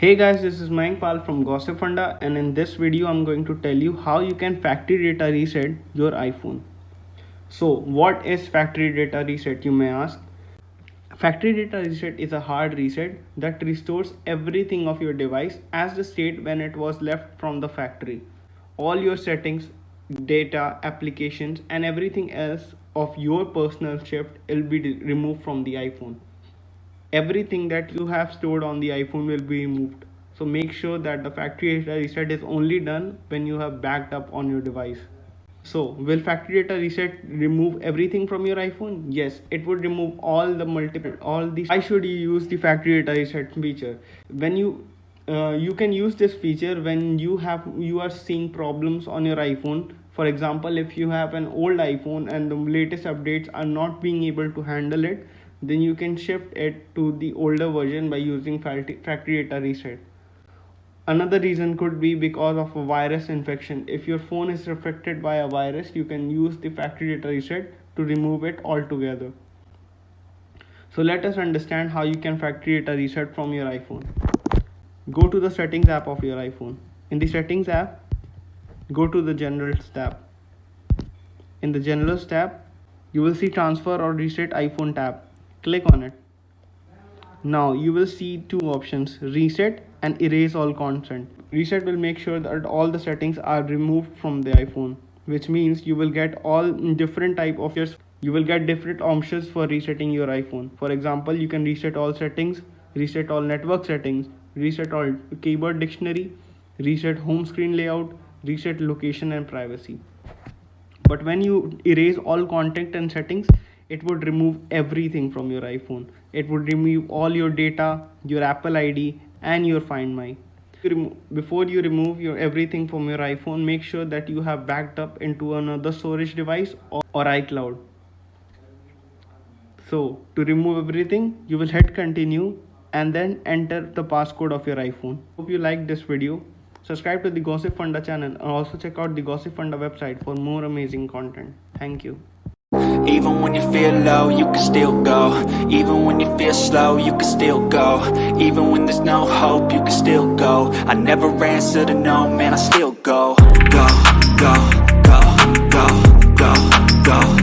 Hey guys, this is Mayankpal from Gossipfunda, and in this video I'm going to tell you how you can factory data reset your iPhone. So what is factory data reset, you may ask? Factory data reset is a hard reset that restores everything of your device as the state when it was left from the factory. All your settings, data, applications and everything else of your personal shift will be removed from the iPhone. Everything that you have stored on the iPhone will be removed. So make sure that the factory data reset is only done when you have backed up on your device. So will factory data reset remove everything from your iPhone? Yes, it would remove all the. Why should you use the factory data reset feature? When you can use this feature when you are seeing problems on your iPhone. For example, if you have an old iPhone and the latest updates are not being able to handle it, then you can shift it to the older version by using factory data reset. Another reason could be because of a virus infection. If your phone is affected by a virus, you can use the factory data reset to remove it altogether. So let us understand how you can factory data reset from your iPhone. Go to the settings app of your iPhone. In the settings app, go to the generals tab. In the generals tab, you will see transfer or reset iPhone tab. Click on it. Now you will see two options, reset and erase all content. Reset will make sure that all the settings are removed from the iPhone, which means you will get all different type of you will get different options for resetting your iPhone. For example, you can reset all settings, reset all network settings, reset all keyboard dictionary, reset home screen layout, reset location and privacy. But when you erase all content and settings, it would remove everything from your iPhone. It would remove all your data, your Apple ID and your Find My. Before you remove everything from your iPhone, make sure that you have backed up into another storage device or iCloud. So to remove everything, you will hit continue and then enter the passcode of your iPhone. Hope you liked this video. Subscribe to the Gossipfunda channel and also check out the Gossipfunda website for more amazing content. Thank you. Even when you feel low, you can still go. Even when you feel slow, you can still go. Even when there's no hope, you can still go. I never answer to no, man, I still go. Go, go, go, go, go, go.